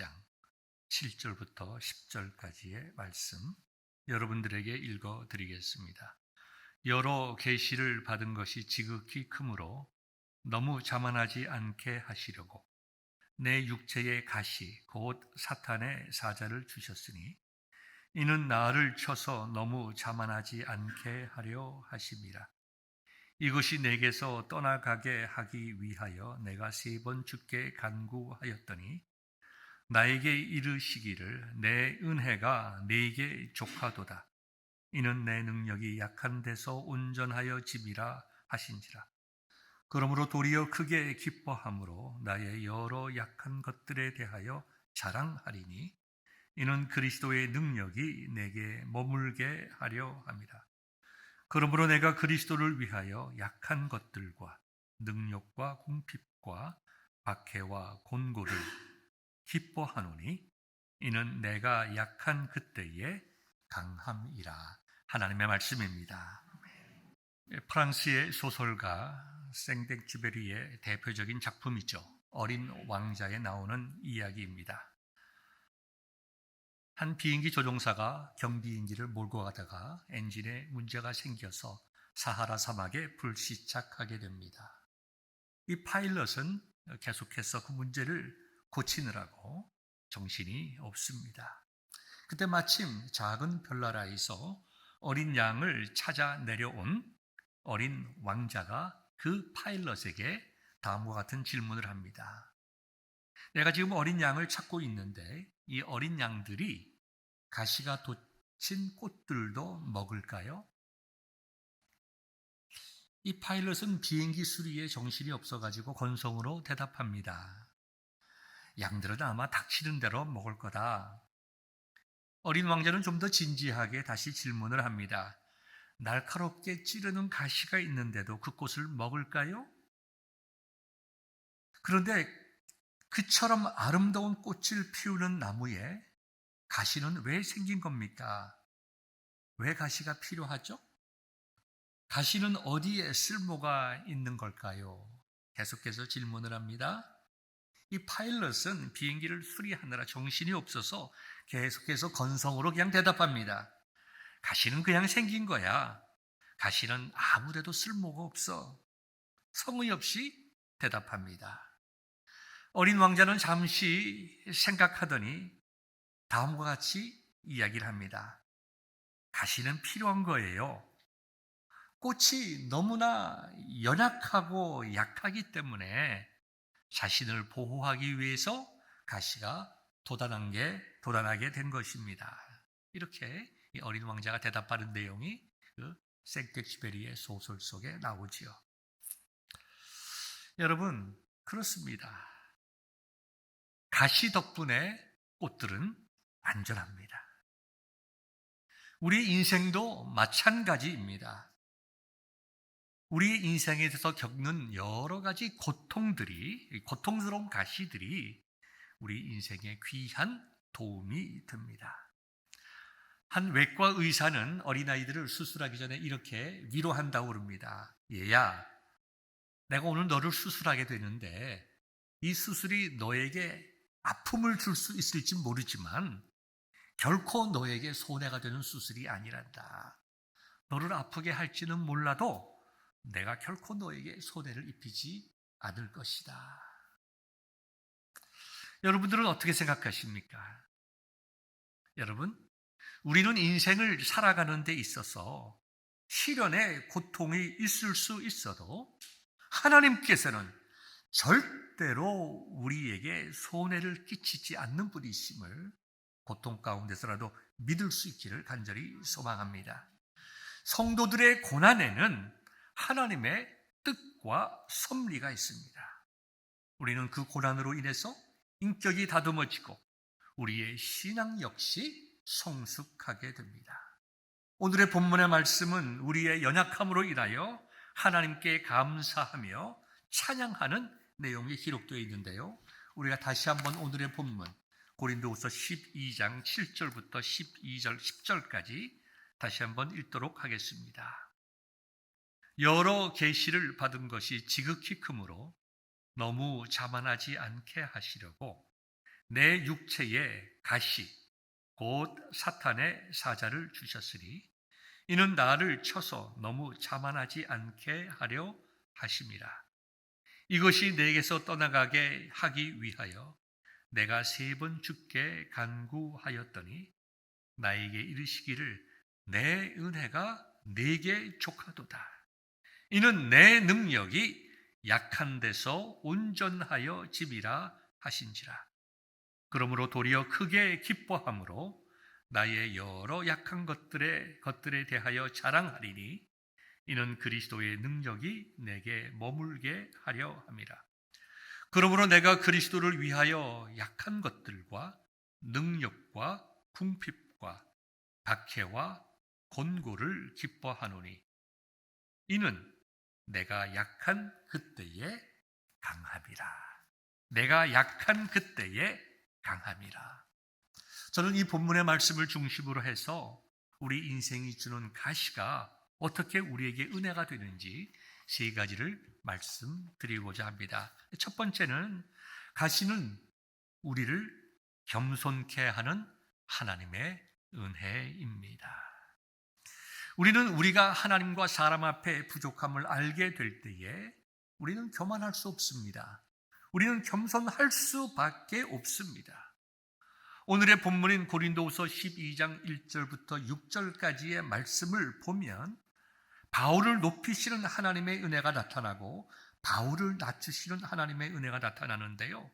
12장 7절부터 10절까지의 말씀 여러분들에게 읽어 드리겠습니다. 여러 계시를 받은 것이 지극히 크므로 너무 자만하지 않게 하시려고 내 육체의 가시 곧 사탄의 사자를 주셨으니 이는 나를 쳐서 너무 자만하지 않게 하려 하심이라. 이것이 내게서 떠나가게 하기 위하여 내가 3번 주께 간구하였더니 나에게 이르시기를 내 은혜가 네게 족하도다. 이는 내 능력이 약한 데서 온전하여 짐이라 하신지라. 그러므로 도리어 크게 기뻐함으로 나의 여러 약한 것들에 대하여 자랑하리니 이는 그리스도의 능력이 내게 머물게 하려 함이라. 그러므로 내가 그리스도를 위하여 약한 것들과 능력과 궁핍과 박해와 곤고를 기뻐하노니 이는 내가 약한 그때의 강함이라. 하나님의 말씀입니다. 프랑스의 소설가 생텍쥐페리의 대표적인 작품이죠. 어린 왕자에 나오는 이야기입니다. 한 비행기 조종사가 경비행기를 몰고 가다가 엔진에 문제가 생겨서 사하라 사막에 불시착하게 됩니다. 이 파일럿은 계속해서 그 문제를 고치느라고 정신이 없습니다. 그때 마침 작은 별나라에서 어린 양을 찾아 내려온 어린 왕자가 그 파일럿에게 다음과 같은 질문을 합니다. 내가 지금 어린 양을 찾고 있는데 이 어린 양들이 가시가 돋친 꽃들도 먹을까요? 이 파일럿은 비행기 수리에 정신이 없어가지고 건성으로 대답합니다. 양들은 아마 닥치는 대로 먹을 거다. 어린 왕자는 좀 더 진지하게 다시 질문을 합니다. 날카롭게 찌르는 가시가 있는데도 그 꽃을 먹을까요? 그런데 그처럼 아름다운 꽃을 피우는 나무에 가시는 왜 생긴 겁니까? 왜 가시가 필요하죠? 가시는 어디에 쓸모가 있는 걸까요? 계속해서 질문을 합니다. 이 파일럿은 비행기를 수리하느라 정신이 없어서 계속해서 건성으로 그냥 대답합니다. 가시는 그냥 생긴 거야. 가시는 아무데도 쓸모가 없어. 성의 없이 대답합니다. 어린 왕자는 잠시 생각하더니 다음과 같이 이야기를 합니다. 가시는 필요한 거예요. 꽃이 너무나 연약하고 약하기 때문에 자신을 보호하기 위해서 가시가 돋아나게 된 것입니다. 이렇게 이 어린 왕자가 대답하는 내용이 그 생텍쥐페리의 소설 속에 나오지요. 여러분, 그렇습니다. 가시 덕분에 꽃들은 안전합니다. 우리 인생도 마찬가지입니다. 우리 인생에서 겪는 여러 가지 고통스러운 가시들이 우리 인생에 귀한 도움이 됩니다. 한 외과 의사는 어린아이들을 수술하기 전에 이렇게 위로한다고 그럽니다. 얘야, 내가 오늘 너를 수술하게 되는데 이 수술이 너에게 아픔을 줄 수 있을지 모르지만 결코 너에게 손해가 되는 수술이 아니란다. 너를 아프게 할지는 몰라도 내가 결코 너에게 손해를 입히지 않을 것이다. 여러분들은 어떻게 생각하십니까? 여러분, 우리는 인생을 살아가는 데 있어서 시련의 고통이 있을 수 있어도 하나님께서는 절대로 우리에게 손해를 끼치지 않는 분이심을 고통 가운데서라도 믿을 수 있기를 간절히 소망합니다. 성도들의 고난에는 하나님의 뜻과 섭리가 있습니다. 우리는 그 고난으로 인해서 인격이 다듬어지고 우리의 신앙 역시 성숙하게 됩니다. 오늘의 본문의 말씀은 우리의 연약함으로 인하여 하나님께 감사하며 찬양하는 내용이 기록되어 있는데요. 우리가 다시 한번 오늘의 본문 고린도후서 12장 7절부터 12절 10절까지 다시 한번 읽도록 하겠습니다. 여러 계시를 받은 것이 지극히 크므로 너무 자만하지 않게 하시려고 내 육체에 가시 곧 사탄의 사자를 주셨으니 이는 나를 쳐서 너무 자만하지 않게 하려 하심이라. 이것이 내게서 떠나가게 하기 위하여 내가 3번 주께 간구하였더니 나에게 이르시기를 내 은혜가 네게 족하도다. 이는 내 능력이 약한 데서 온전하여 짐이라 하신지라. 그러므로 도리어 크게 기뻐함으로 나의 여러 약한 것들에 대하여 자랑하리니 이는 그리스도의 능력이 내게 머물게 하려 함이라. 그러므로 내가 그리스도를 위하여 약한 것들과 능력과 궁핍과 박해와 곤고를 기뻐하노니 이는 내가 약한 그때에 강함이라. 내가 약한 그때에 강함이라. 저는 이 본문의 말씀을 중심으로 해서 우리 인생이 주는 가시가 어떻게 우리에게 은혜가 되는지 3가지를 말씀드리고자 합니다. 첫 번째는 가시는 우리를 겸손케 하는 하나님의 은혜입니다. 우리는 우리가 하나님과 사람 앞에 부족함을 알게 될 때에 우리는 교만할 수 없습니다. 우리는 겸손할 수밖에 없습니다. 오늘의 본문인 고린도후서 12장 1절부터 6절까지의 말씀을 보면 바울을 높이시는 하나님의 은혜가 나타나고 바울을 낮추시는 하나님의 은혜가 나타나는데요.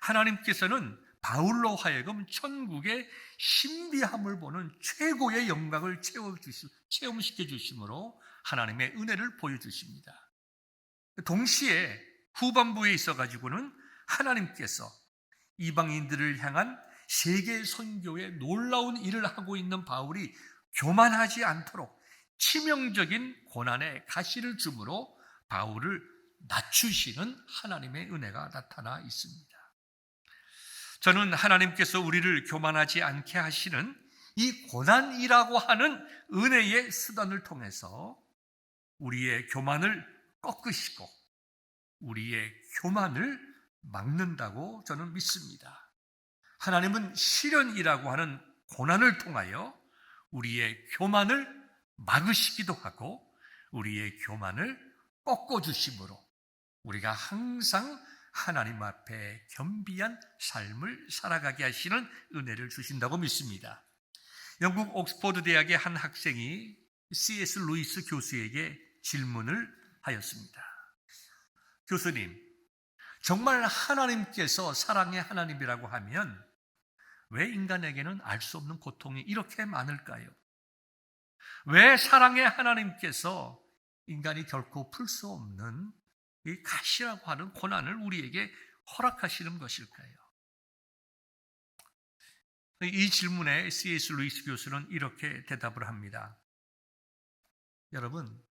하나님께서는 바울로 하여금 천국의 신비함을 보는 최고의 영광을 체험시켜 주심으로 하나님의 은혜를 보여주십니다. 동시에 후반부에 있어가지고는 하나님께서 이방인들을 향한 세계 선교의 놀라운 일을 하고 있는 바울이 교만하지 않도록 치명적인 고난의 가시를 주므로 바울을 낮추시는 하나님의 은혜가 나타나 있습니다. 저는 하나님께서 우리를 교만하지 않게 하시는 이 고난이라고 하는 은혜의 수단을 통해서 우리의 교만을 꺾으시고 우리의 교만을 막는다고 저는 믿습니다. 하나님은 시련이라고 하는 고난을 통하여 우리의 교만을 막으시기도 하고 우리의 교만을 꺾어주심으로 우리가 항상 하나님 앞에 겸비한 삶을 살아가게 하시는 은혜를 주신다고 믿습니다. 영국 옥스퍼드 대학의 한 학생이 C.S. 루이스 교수에게 질문을 하였습니다. 교수님, 정말 하나님께서 사랑의 하나님이라고 하면 왜 인간에게는 알 수 없는 고통이 이렇게 많을까요? 왜 사랑의 하나님께서 인간이 결코 풀 수 없는 이 가시라고 하는 고난을 우리에게 허락하시는 것일까요? 이 질문에 C.S. 루이스 교수는 이렇게 대답을 합니다. 여러분,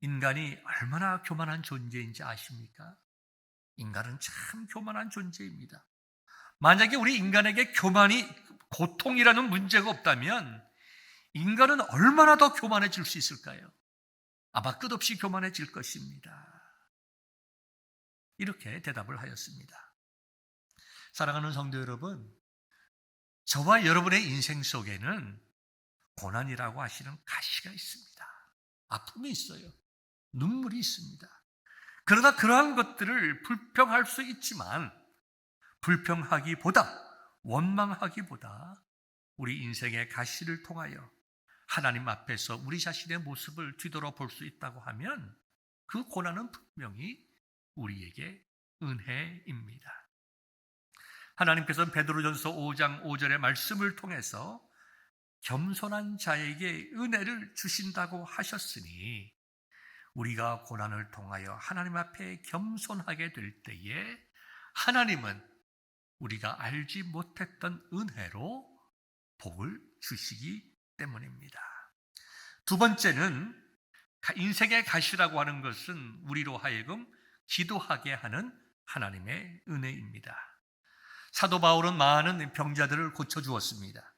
인간이 얼마나 교만한 존재인지 아십니까? 인간은 참 교만한 존재입니다. 만약에 우리 인간에게 교만이 고통이라는 문제가 없다면 인간은 얼마나 더 교만해질 수 있을까요? 아마 끝없이 교만해질 것입니다. 이렇게 대답을 하였습니다. 사랑하는 성도 여러분, 저와 여러분의 인생 속에는 고난이라고 하시는 가시가 있습니다. 아픔이 있어요. 눈물이 있습니다. 그러나 그러한 것들을 불평할 수 있지만 불평하기보다 원망하기보다 우리 인생의 가시를 통하여 하나님 앞에서 우리 자신의 모습을 뒤돌아볼 수 있다고 하면 그 고난은 분명히 우리에게 은혜입니다. 하나님께서는 베드로전서 5장 5절의 말씀을 통해서 겸손한 자에게 은혜를 주신다고 하셨으니 우리가 고난을 통하여 하나님 앞에 겸손하게 될 때에 하나님은 우리가 알지 못했던 은혜로 복을 주시기 때문입니다. 두 번째는 인생의 가시라고 하는 것은 우리로 하여금 기도하게 하는 하나님의 은혜입니다. 사도 바울은 많은 병자들을 고쳐주었습니다.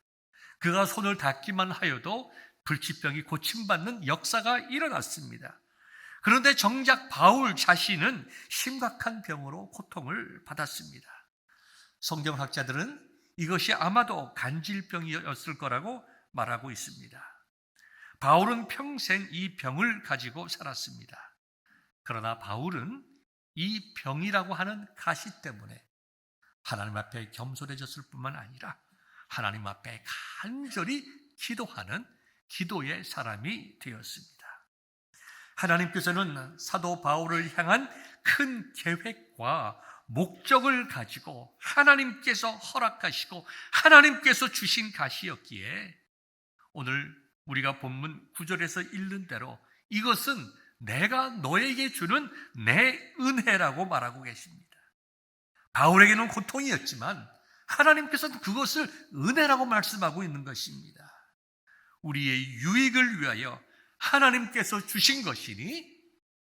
그가 손을 닿기만 하여도 불치병이 고침받는 역사가 일어났습니다. 그런데 정작 바울 자신은 심각한 병으로 고통을 받았습니다. 성경학자들은 이것이 아마도 간질병이었을 거라고 말하고 있습니다. 바울은 평생 이 병을 가지고 살았습니다. 그러나 바울은 이 병이라고 하는 가시 때문에 하나님 앞에 겸손해졌을 뿐만 아니라 하나님 앞에 간절히 기도하는 기도의 사람이 되었습니다. 하나님께서는 사도 바울을 향한 큰 계획과 목적을 가지고 하나님께서 허락하시고 하나님께서 주신 가시였기에 오늘 우리가 본문 9절에서 읽는 대로 이것은 내가 너에게 주는 내 은혜라고 말하고 계십니다. 바울에게는 고통이었지만 하나님께서는 그것을 은혜라고 말씀하고 있는 것입니다. 우리의 유익을 위하여 하나님께서 주신 것이니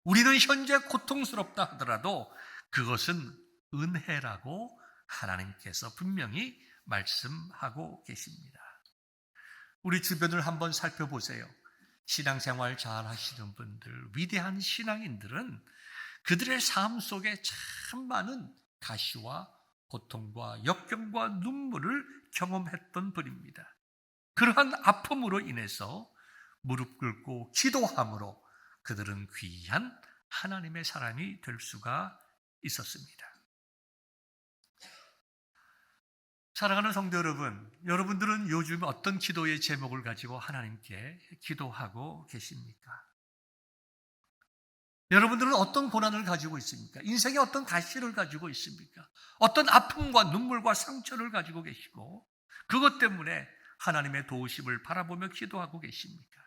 우리는 현재 고통스럽다 하더라도 그것은 은혜라고 하나님께서 분명히 말씀하고 계십니다. 우리 주변을 한번 살펴보세요. 신앙생활 잘 하시는 분들, 위대한 신앙인들은 그들의 삶 속에 참 많은 가시와 고통과 역경과 눈물을 경험했던 분입니다. 그러한 아픔으로 인해서 무릎 꿇고 기도함으로 그들은 귀한 하나님의 사람이 될 수가 있었습니다. 사랑하는 성도 여러분, 여러분들은 요즘 어떤 기도의 제목을 가지고 하나님께 기도하고 계십니까? 여러분들은 어떤 고난을 가지고 있습니까? 인생에 어떤 가시를 가지고 있습니까? 어떤 아픔과 눈물과 상처를 가지고 계시고 그것 때문에 하나님의 도우심을 바라보며 기도하고 계십니까?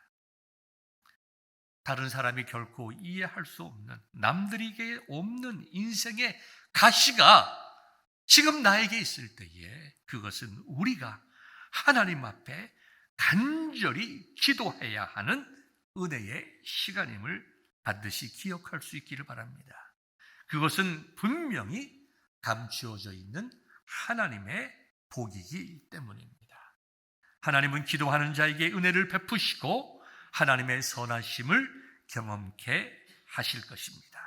다른 사람이 결코 이해할 수 없는, 남들에게 없는 인생의 가시가 지금 나에게 있을 때에 그것은 우리가 하나님 앞에 간절히 기도해야 하는 은혜의 시간임을 반드시 기억할 수 있기를 바랍니다. 그것은 분명히 감추어져 있는 하나님의 복이기 때문입니다. 하나님은 기도하는 자에게 은혜를 베푸시고 하나님의 선하심을 경험케 하실 것입니다.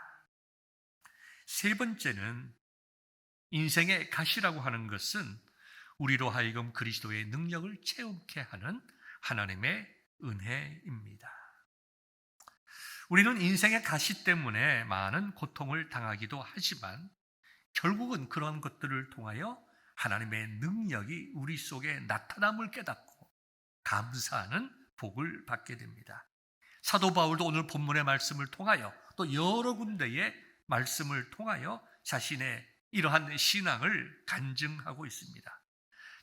세 번째는 인생의 가시라고 하는 것은 우리로 하여금 그리스도의 능력을 체험케 하는 하나님의 은혜입니다. 우리는 인생의 가시 때문에 많은 고통을 당하기도 하지만 결국은 그런 것들을 통하여 하나님의 능력이 우리 속에 나타남을 깨닫고 감사하는 복을 받게 됩니다. 사도 바울도 오늘 본문의 말씀을 통하여 또 여러 군데의 말씀을 통하여 자신의 이러한 신앙을 간증하고 있습니다.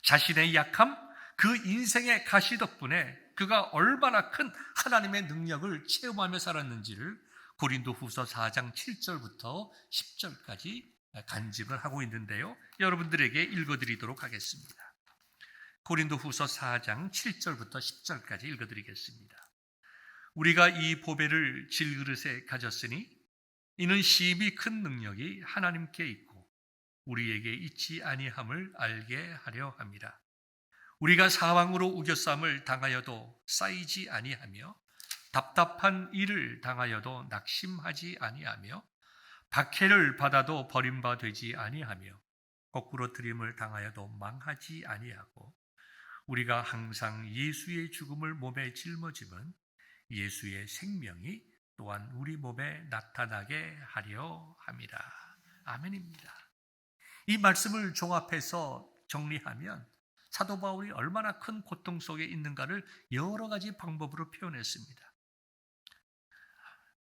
자신의 약함, 그 인생의 가시 덕분에 그가 얼마나 큰 하나님의 능력을 체험하며 살았는지를 고린도후서 4장 7절부터 10절까지 간증을 하고 있는데요. 여러분들에게 읽어드리도록 하겠습니다. 고린도후서 4장 7절부터 10절까지 읽어드리겠습니다. 우리가 이 보배를 질그릇에 가졌으니 이는 심히 큰 능력이 하나님께 있고 우리에게 있지 아니함을 알게 하려 함이라. 우리가 사왕으로 우겨쌈을 당하여도 쌓이지 아니하며 답답한 일을 당하여도 낙심하지 아니하며 박해를 받아도 버림바 되지 아니하며 거꾸로 들임을 당하여도 망하지 아니하고 우리가 항상 예수의 죽음을 몸에 짊어짐은 예수의 생명이 또한 우리 몸에 나타나게 하려 함이라. 아멘입니다. 이 말씀을 종합해서 정리하면 사도 바울이 얼마나 큰 고통 속에 있는가를 여러 가지 방법으로 표현했습니다.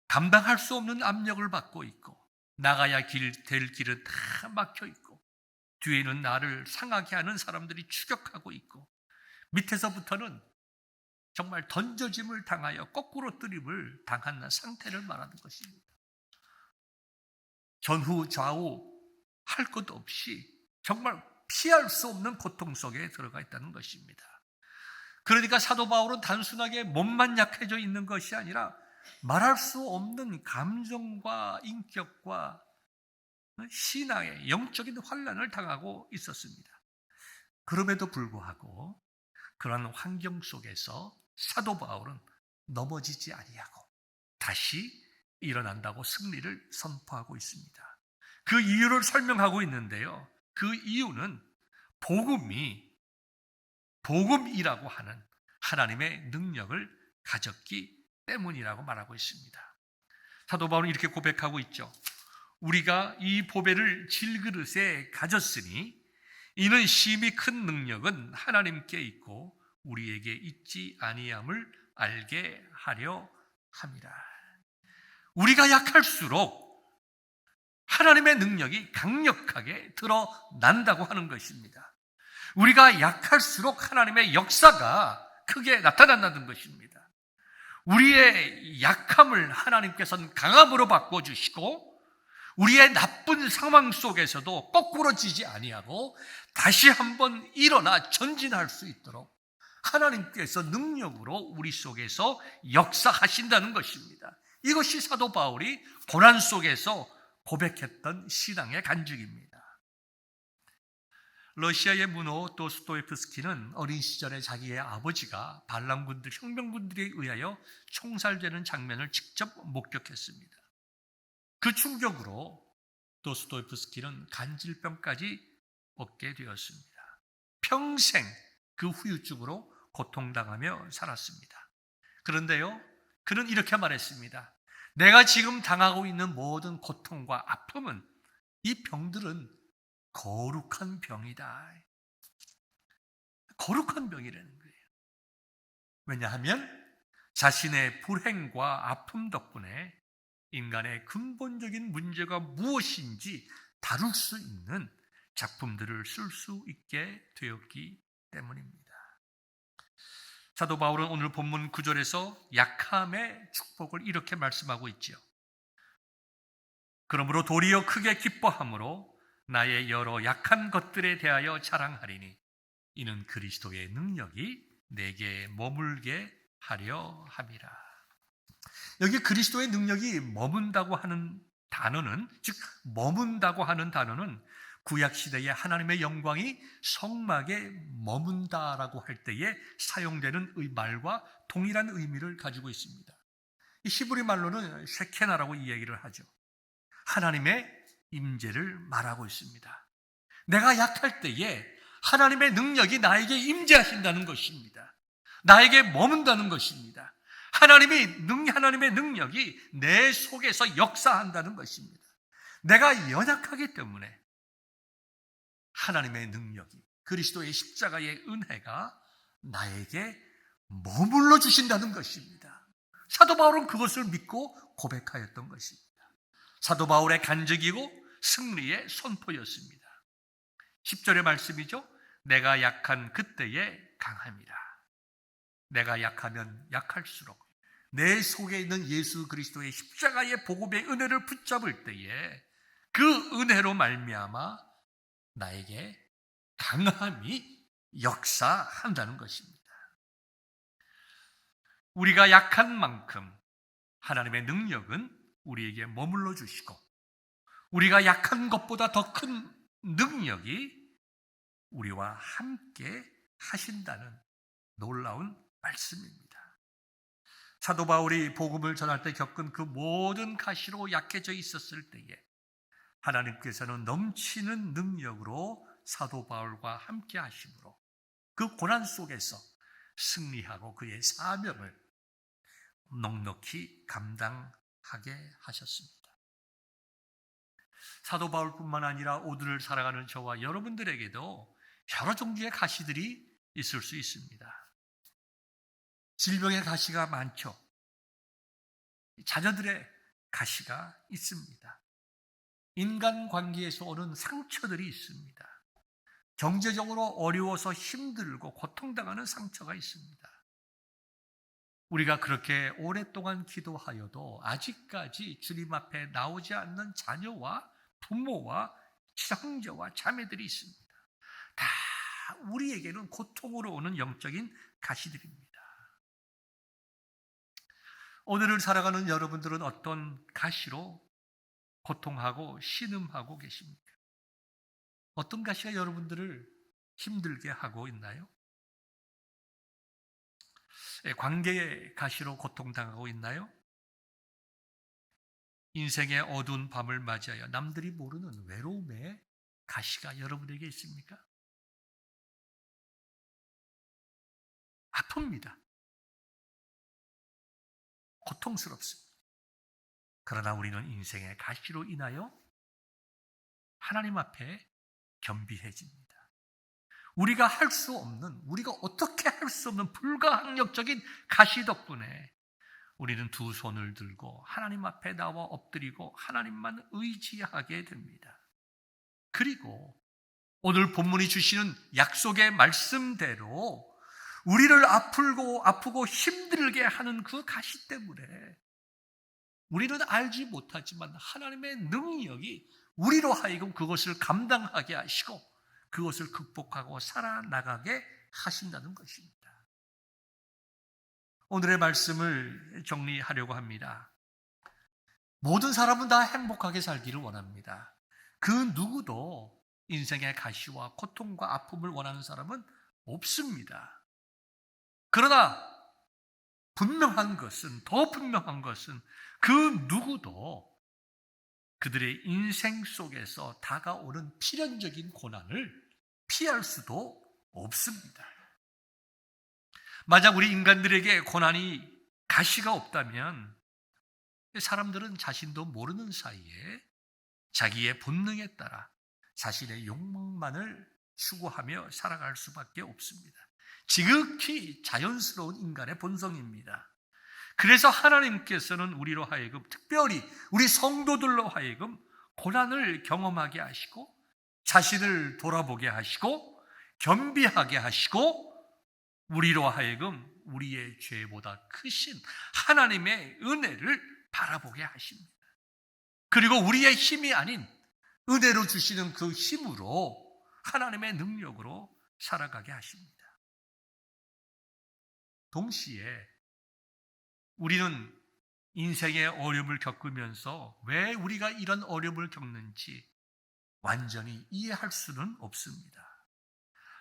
감당할 수 없는 압력을 받고 있고 나가야 될 길은 다 막혀 있고 뒤에는 나를 상하게 하는 사람들이 추격하고 있고 밑에서부터는 정말 던져짐을 당하여 거꾸로 뜨림을 당한 상태를 말하는 것입니다. 전후 좌우 할 것 없이 정말 피할 수 없는 고통 속에 들어가 있다는 것입니다. 그러니까 사도 바울은 단순하게 몸만 약해져 있는 것이 아니라 말할 수 없는 감정과 인격과 신앙의 영적인 환난을 당하고 있었습니다. 그럼에도 불구하고 그런 환경 속에서 사도 바울은 넘어지지 아니하고 다시 일어난다고 승리를 선포하고 있습니다. 그 이유를 설명하고 있는데요. 그 이유는 복음이라고 하는 하나님의 능력을 가졌기 때문이라고 말하고 있습니다. 사도 바울은 이렇게 고백하고 있죠. 우리가 이 보배를 질그릇에 가졌으니 이는 심히 큰 능력은 하나님께 있고 우리에게 있지 아니함을 알게 하려 함이라. 우리가 약할수록 하나님의 능력이 강력하게 드러난다고 하는 것입니다. 우리가 약할수록 하나님의 역사가 크게 나타난다는 것입니다. 우리의 약함을 하나님께서는 강함으로 바꿔주시고 우리의 나쁜 상황 속에서도 거꾸러지지 아니하고 다시 한번 일어나 전진할 수 있도록 하나님께서 능력으로 우리 속에서 역사하신다는 것입니다. 이것이 사도 바울이 고난 속에서 고백했던 신앙의 간증입니다. 러시아의 문호 도스토옙스키는 어린 시절에 자기의 아버지가 반란군들, 혁명군들에 의하여 총살되는 장면을 직접 목격했습니다. 그 충격으로 도스토옙스키는 간질병까지 얻게 되었습니다. 평생 그 후유증으로 고통당하며 살았습니다. 그런데요, 그는 이렇게 말했습니다. 내가 지금 당하고 있는 모든 고통과 아픔은, 이 병들은 거룩한 병이다. 거룩한 병이라는 거예요. 왜냐하면 자신의 불행과 아픔 덕분에 인간의 근본적인 문제가 무엇인지 다룰 수 있는 작품들을 쓸 수 있게 되었기 때문입니다. 사도 바울은 오늘 본문 9절에서 약함의 축복을 이렇게 말씀하고 있지요. 그러므로 도리어 크게 기뻐함으로 나의 여러 약한 것들에 대하여 자랑하리니 이는 그리스도의 능력이 내게 머물게 하려 함이라. 여기 그리스도의 능력이 머문다고 하는 단어는, 즉 머문다고 하는 단어는 구약시대의 하나님의 영광이 성막에 머문다라고 할 때에 사용되는 말과 동일한 의미를 가지고 있습니다. 이 히브리 말로는 셰케나라고 이야기를 하죠. 하나님의 임재를 말하고 있습니다. 내가 약할 때에 하나님의 능력이 나에게 임재하신다는 것입니다. 나에게 머문다는 것입니다. 하나님의 능력이 내 속에서 역사한다는 것입니다. 내가 연약하기 때문에 하나님의 능력이, 그리스도의 십자가의 은혜가 나에게 머물러 주신다는 것입니다. 사도 바울은 그것을 믿고 고백하였던 것입니다. 사도 바울의 간증이고 승리의 선포였습니다. 10절의 말씀이죠. 내가 약한 그때에 강함이라. 내가 약하면 약할수록 내 속에 있는 예수 그리스도의 십자가의 복음의 은혜를 붙잡을 때에 그 은혜로 말미암아 나에게 강함이 역사한다는 것입니다. 우리가 약한 만큼 하나님의 능력은 우리에게 머물러 주시고 우리가 약한 것보다 더 큰 능력이 우리와 함께 하신다는 놀라운 말씀입니다. 사도 바울이 복음을 전할 때 겪은 그 모든 가시로 약해져 있었을 때에 하나님께서는 넘치는 능력으로 사도 바울과 함께 하심으로 그 고난 속에서 승리하고 그의 사명을 넉넉히 감당하게 하셨습니다. 사도 바울뿐만 아니라 오늘을 살아가는 저와 여러분들에게도 여러 종류의 가시들이 있을 수 있습니다. 질병의 가시가 많죠. 자녀들의 가시가 있습니다. 인간관계에서 오는 상처들이 있습니다. 경제적으로 어려워서 힘들고 고통당하는 상처가 있습니다. 우리가 그렇게 오랫동안 기도하여도 아직까지 주님 앞에 나오지 않는 자녀와 부모와 형제와 자매들이 있습니다. 다 우리에게는 고통으로 오는 영적인 가시들입니다. 오늘을 살아가는 여러분들은 어떤 가시로 고통하고 신음하고 계십니까? 어떤 가시가 여러분들을 힘들게 하고 있나요? 관계의 가시로 고통당하고 있나요? 인생의 어두운 밤을 맞이하여 남들이 모르는 외로움의 가시가 여러분에게 있습니까? 아픕니다. 고통스럽습니다. 그러나 우리는 인생의 가시로 인하여 하나님 앞에 겸비해집니다. 우리가 할 수 없는, 우리가 어떻게 할 수 없는 불가항력적인 가시 덕분에 우리는 두 손을 들고 하나님 앞에 나와 엎드리고 하나님만 의지하게 됩니다. 그리고 오늘 본문이 주시는 약속의 말씀대로 우리를 아프고 힘들게 하는 그 가시 때문에 우리는 알지 못하지만 하나님의 능력이 우리로 하여금 그것을 감당하게 하시고 그것을 극복하고 살아나가게 하신다는 것입니다. 오늘의 말씀을 정리하려고 합니다. 모든 사람은 다 행복하게 살기를 원합니다. 그 누구도 인생의 가시와 고통과 아픔을 원하는 사람은 없습니다. 그러나 더 분명한 것은 그 누구도 그들의 인생 속에서 다가오는 필연적인 고난을 피할 수도 없습니다. 만약 우리 인간들에게 고난이 가시가 없다면 사람들은 자신도 모르는 사이에 자기의 본능에 따라 자신의 욕망만을 추구하며 살아갈 수밖에 없습니다. 지극히 자연스러운 인간의 본성입니다. 그래서 하나님께서는 우리로 하여금 특별히 우리 성도들로 하여금 고난을 경험하게 하시고 자신을 돌아보게 하시고 겸비하게 하시고 우리로 하여금 우리의 죄보다 크신 하나님의 은혜를 바라보게 하십니다. 그리고 우리의 힘이 아닌 은혜로 주시는 그 힘으로 하나님의 능력으로 살아가게 하십니다. 동시에 우리는 인생의 어려움을 겪으면서 왜 우리가 이런 어려움을 겪는지 완전히 이해할 수는 없습니다.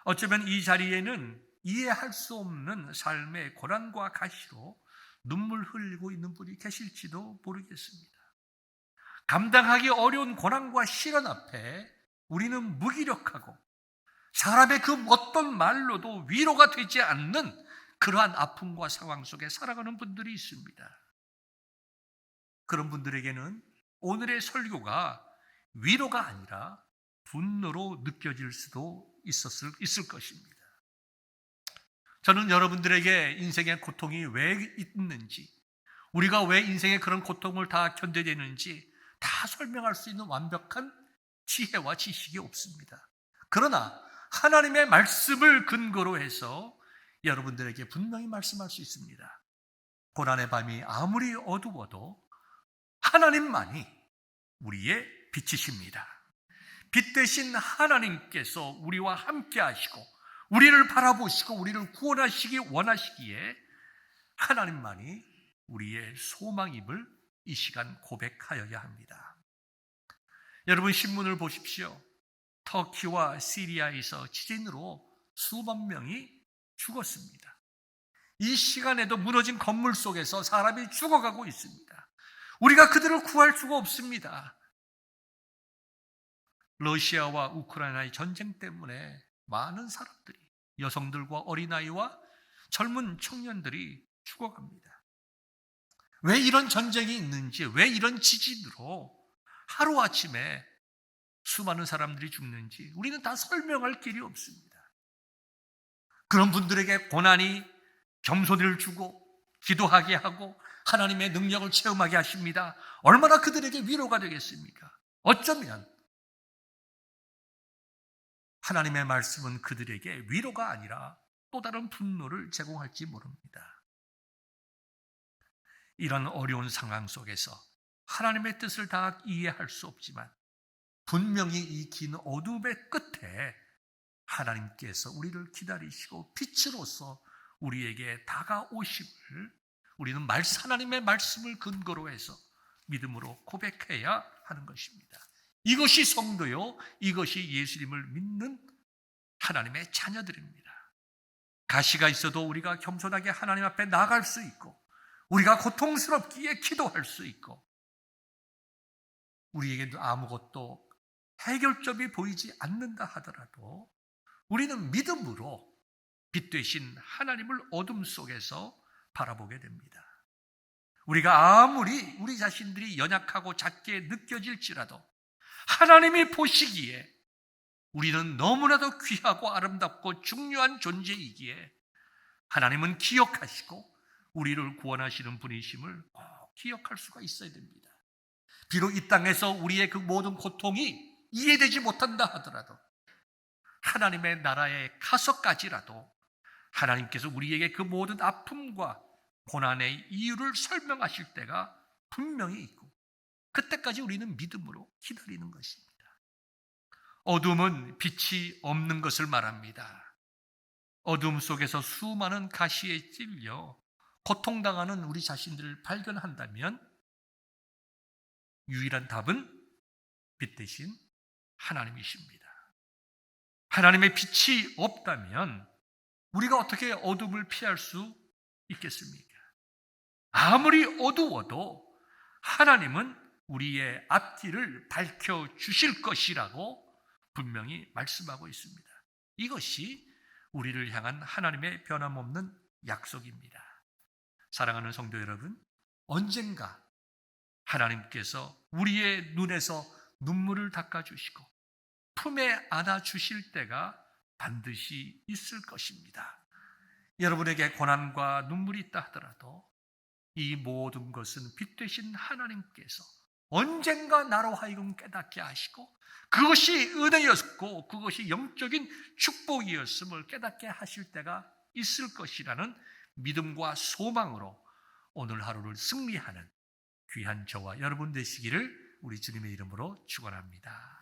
어쩌면 이 자리에는 이해할 수 없는 삶의 고난과 가시로 눈물 흘리고 있는 분이 계실지도 모르겠습니다. 감당하기 어려운 고난과 시련 앞에 우리는 무기력하고 사람의 그 어떤 말로도 위로가 되지 않는 그러한 아픔과 상황 속에 살아가는 분들이 있습니다. 그런 분들에게는 오늘의 설교가 위로가 아니라 분노로 느껴질 수도 있을 것입니다. 저는 여러분들에게 인생의 고통이 왜 있는지, 우리가 왜 인생의 그런 고통을 다 견뎌야 되는지 다 설명할 수 있는 완벽한 지혜와 지식이 없습니다. 그러나 하나님의 말씀을 근거로 해서 여러분들에게 분명히 말씀할 수 있습니다. 고난의 밤이 아무리 어두워도 하나님만이 우리의 빛이십니다. 빛 대신 하나님께서 우리와 함께 하시고 우리를 바라보시고 우리를 구원하시기 원하시기에 하나님만이 우리의 소망임을 이 시간 고백하여야 합니다. 여러분 신문을 보십시오. 터키와 시리아에서 지진으로 수만 명이 죽었습니다. 이 시간에도 무너진 건물 속에서 사람이 죽어가고 있습니다. 우리가 그들을 구할 수가 없습니다. 러시아와 우크라이나의 전쟁 때문에 많은 사람들이, 여성들과 어린아이와 젊은 청년들이 죽어갑니다. 왜 이런 전쟁이 있는지, 왜 이런 지진으로 하루아침에 수많은 사람들이 죽는지 우리는 다 설명할 길이 없습니다. 그런 분들에게 고난이 겸손을 주고 기도하게 하고 하나님의 능력을 체험하게 하십니다. 얼마나 그들에게 위로가 되겠습니까? 어쩌면 하나님의 말씀은 그들에게 위로가 아니라 또 다른 분노를 제공할지 모릅니다. 이런 어려운 상황 속에서 하나님의 뜻을 다 이해할 수 없지만 분명히 이 긴 어둠의 끝에 하나님께서 우리를 기다리시고 빛으로서 우리에게 다가오심을 우리는 하나님의 말씀을 근거로 해서 믿음으로 고백해야 하는 것입니다. 이것이 성도요, 이것이 예수님을 믿는 하나님의 자녀들입니다. 가시가 있어도 우리가 겸손하게 하나님 앞에 나갈 수 있고 우리가 고통스럽기에 기도할 수 있고 우리에게도 아무것도 해결점이 보이지 않는다 하더라도 우리는 믿음으로 빛 되신 하나님을 어둠 속에서 바라보게 됩니다. 우리가 아무리 우리 자신들이 연약하고 작게 느껴질지라도 하나님이 보시기에 우리는 너무나도 귀하고 아름답고 중요한 존재이기에 하나님은 기억하시고 우리를 구원하시는 분이심을 꼭 기억할 수가 있어야 됩니다. 비록 이 땅에서 우리의 그 모든 고통이 이해되지 못한다 하더라도 하나님의 나라에 가서까지라도 하나님께서 우리에게 그 모든 아픔과 고난의 이유를 설명하실 때가 분명히 있고 그때까지 우리는 믿음으로 기다리는 것입니다. 어둠은 빛이 없는 것을 말합니다. 어둠 속에서 수많은 가시에 찔려 고통당하는 우리 자신들을 발견한다면 유일한 답은 빛 대신 하나님이십니다. 하나님의 빛이 없다면 우리가 어떻게 어둠을 피할 수 있겠습니까? 아무리 어두워도 하나님은 우리의 앞길을 밝혀주실 것이라고 분명히 말씀하고 있습니다. 이것이 우리를 향한 하나님의 변함없는 약속입니다. 사랑하는 성도 여러분, 언젠가 하나님께서 우리의 눈에서 눈물을 닦아주시고 품에 안아주실 때가 반드시 있을 것입니다. 여러분에게 고난과 눈물이 있다 하더라도 이 모든 것은 빛 되신 하나님께서 언젠가 나로 하여금 깨닫게 하시고 그것이 은혜였고 그것이 영적인 축복이었음을 깨닫게 하실 때가 있을 것이라는 믿음과 소망으로 오늘 하루를 승리하는 귀한 저와 여러분 되시기를 우리 주님의 이름으로 축원합니다.